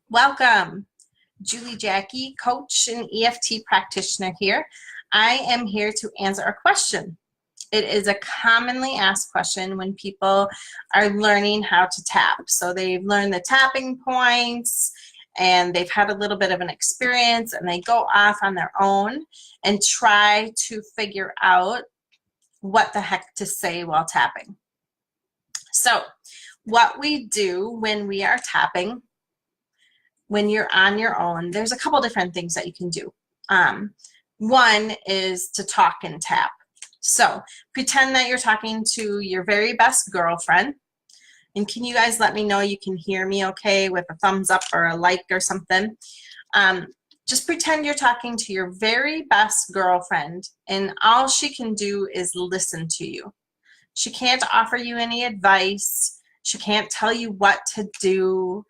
Welcome. Julie Jacky, coach and EFT practitioner here. I am here to answer a question. It is a commonly asked question when people are learning how to tap. So they've learned the tapping points and they've had a little bit of an experience and they go off on their own and try to figure out what the heck to say while tapping. So what we do when we are tapping, when you're on your own, there's a couple different things that you can do. One is to talk and tap. So pretend that you're talking to your very best girlfriend. And can you guys let me know you can hear me okay with a thumbs up or a like or something? Just pretend you're talking to your very best girlfriend and all she can do is listen to you. She can't offer you any advice. She can't tell you what to do.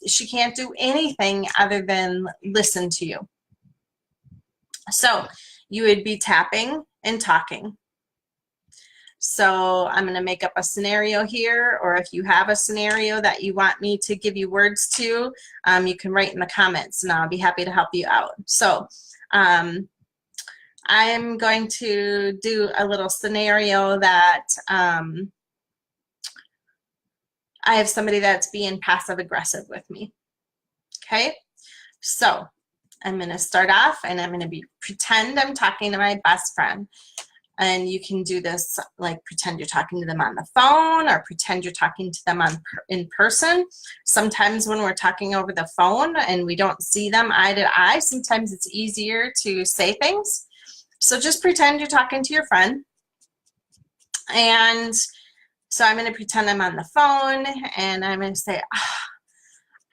She can't do anything other than listen to you. So you would be tapping and talking. So I'm going to make up a scenario here, or if you have a scenario that you want me to give you words to, you can write in the comments and I'll be happy to help you out. So I'm going to do a little scenario that I have somebody that's being passive aggressive with me. Okay, so I'm going to start off and I'm going to pretend I'm talking to my best friend. And you can do this like pretend you're talking to them on the phone or pretend you're talking to them in person. Sometimes when we're talking over the phone and we don't see them eye to eye, sometimes it's easier to say things. So just pretend you're talking to your friend. And so I'm going to pretend I'm on the phone and I'm going to say,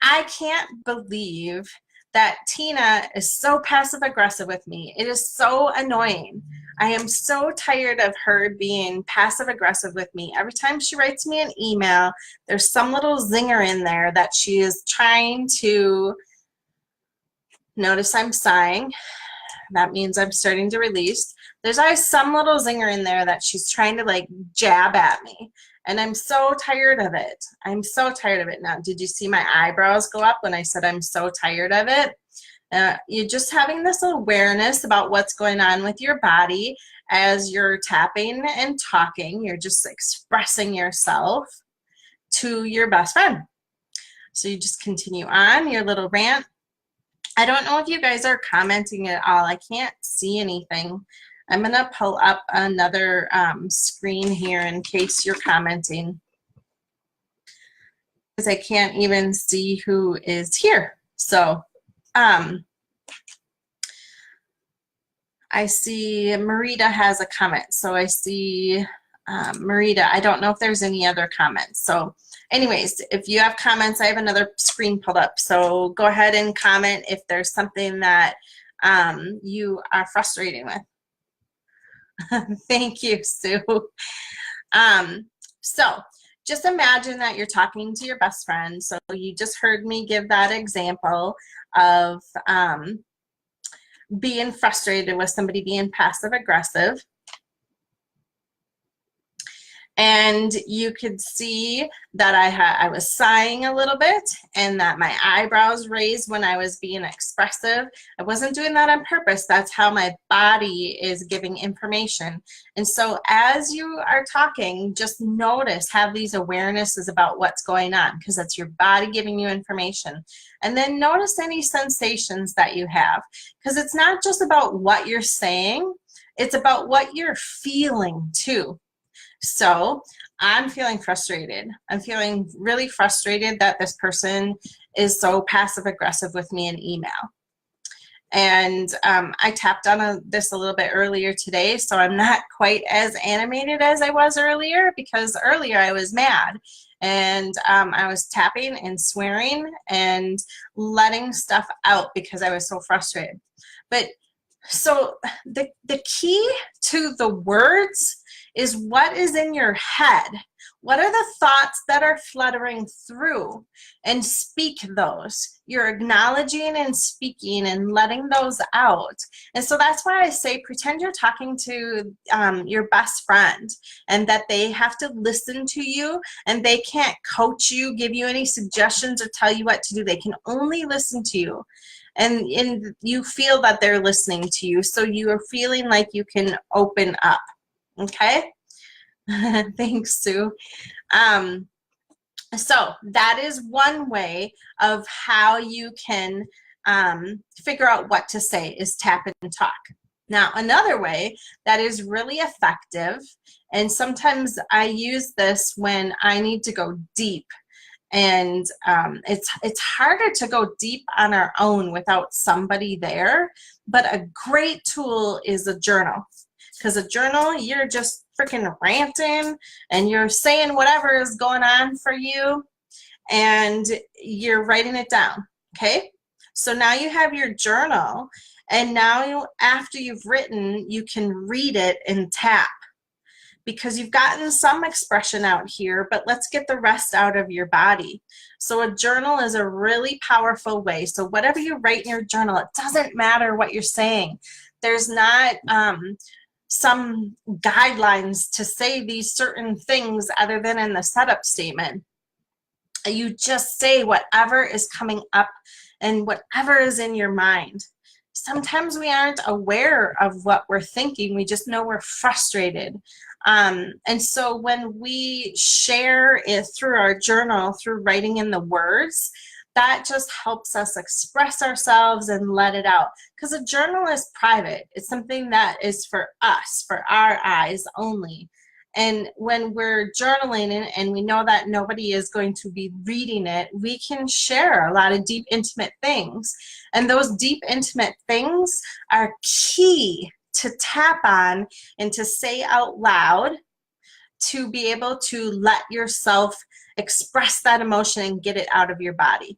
I can't believe that Tina is so passive aggressive with me. It is so annoying. I am so tired of her being passive aggressive with me. Every time she writes me an email, there's some little zinger in there that she is trying to, notice I'm sighing. That means I'm starting to release. There's always some little zinger in there that she's trying to like jab at me. And I'm so tired of it. I'm so tired of it. Now, did you see my eyebrows go up when I said I'm so tired of it? You're just having this awareness about what's going on with your body as you're tapping and talking. You're just expressing yourself to your best friend. So you just continue on your little rant. I don't know if you guys are commenting at all. I can't see anything. I'm going to pull up another screen here in case you're commenting, because I can't even see who is here. So I see Marita has a comment. So I see Marita. I don't know if there's any other comments. So anyways, if you have comments, I have another screen pulled up. So go ahead and comment if there's something that you are frustrated with. Thank you, Sue. So just imagine that you're talking to your best friend. So you just heard me give that example of being frustrated with somebody being passive aggressive. And you could see that I was sighing a little bit and that my eyebrows raised when I was being expressive. I wasn't doing that on purpose. That's how my body is giving information. And so as you are talking, just notice, have these awarenesses about what's going on, because that's your body giving you information. And then notice any sensations that you have, because it's not just about what you're saying, it's about what you're feeling too. So I'm feeling frustrated. I'm feeling really frustrated that this person is so passive aggressive with me in email. And I tapped on this a little bit earlier today, so I'm not quite as animated as I was earlier, because earlier I was mad and I was tapping and swearing and letting stuff out because I was so frustrated. But so the key to the words is what is in your head. What are the thoughts that are fluttering through? And speak those. You're acknowledging and speaking and letting those out. And so that's why I say pretend you're talking to your best friend, and that they have to listen to you, and they can't coach you, give you any suggestions, or tell you what to do. They can only listen to you. And you feel that they're listening to you, so you are feeling like you can open up. Okay? Thanks, Sue. So that is one way of how you can figure out what to say, is tap and talk. Now, another way that is really effective, and sometimes I use this when I need to go deep, and it's harder to go deep on our own without somebody there, but a great tool is a journal. Because a journal, you're just freaking ranting, and you're saying whatever is going on for you, and you're writing it down, okay? So now you have your journal, and now after you've written, you can read it and tap, because you've gotten some expression out here, but let's get the rest out of your body. So a journal is a really powerful way. So whatever you write in your journal, it doesn't matter what you're saying. There's not some guidelines to say these certain things other than in the setup statement. You just say whatever is coming up and whatever is in your mind. Sometimes we aren't aware of what we're thinking. We just know we're frustrated. And so when we share it through our journal, through writing in the words, that just helps us express ourselves and let it out. Because a journal is private. It's something that is for us, for our eyes only. And when we're journaling and we know that nobody is going to be reading it, we can share a lot of deep, intimate things. And those deep, intimate things are key to tap on and to say out loud, to be able to let yourself express that emotion and get it out of your body.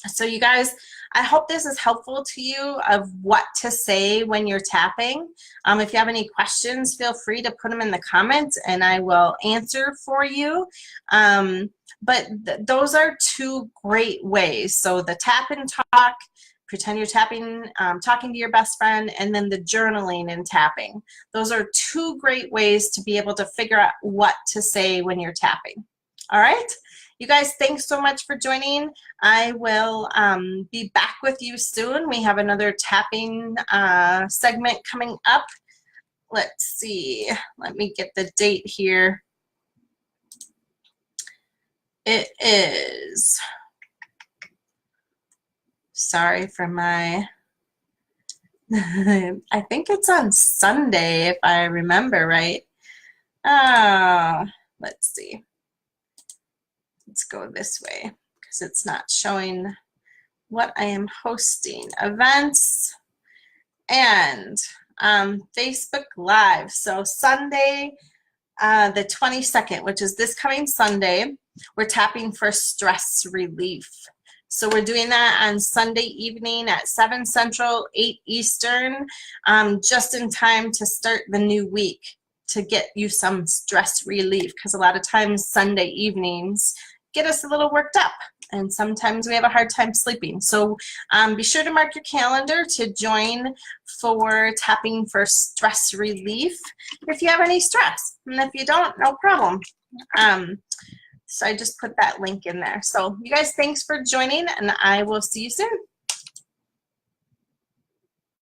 So you guys, I hope this is helpful to you of what to say when you're tapping. If you have any questions, feel free to put them in the comments and I will answer for you. But those are two great ways. So the tap and talk, pretend you're tapping, talking to your best friend, and then the journaling and tapping. Those are two great ways to be able to figure out what to say when you're tapping. All right? You guys, thanks so much for joining. I will be back with you soon. We have another tapping segment coming up. Let's see. Let me get the date here. It is, sorry for my, I think it's on Sunday if I remember right. Let's see. Let's go this way because it's not showing what I am hosting. Events and Facebook Live. So Sunday, the 22nd, which is this coming Sunday, we're tapping for stress relief. So we're doing that on Sunday evening at 7 Central, 8 Eastern, just in time to start the new week to get you some stress relief, because a lot of times Sunday evenings get us a little worked up, and sometimes we have a hard time sleeping. So be sure to mark your calendar to join for tapping for stress relief if you have any stress, and if you don't, no problem. So I just put that link in there. So you guys, thanks for joining, and I will see you soon.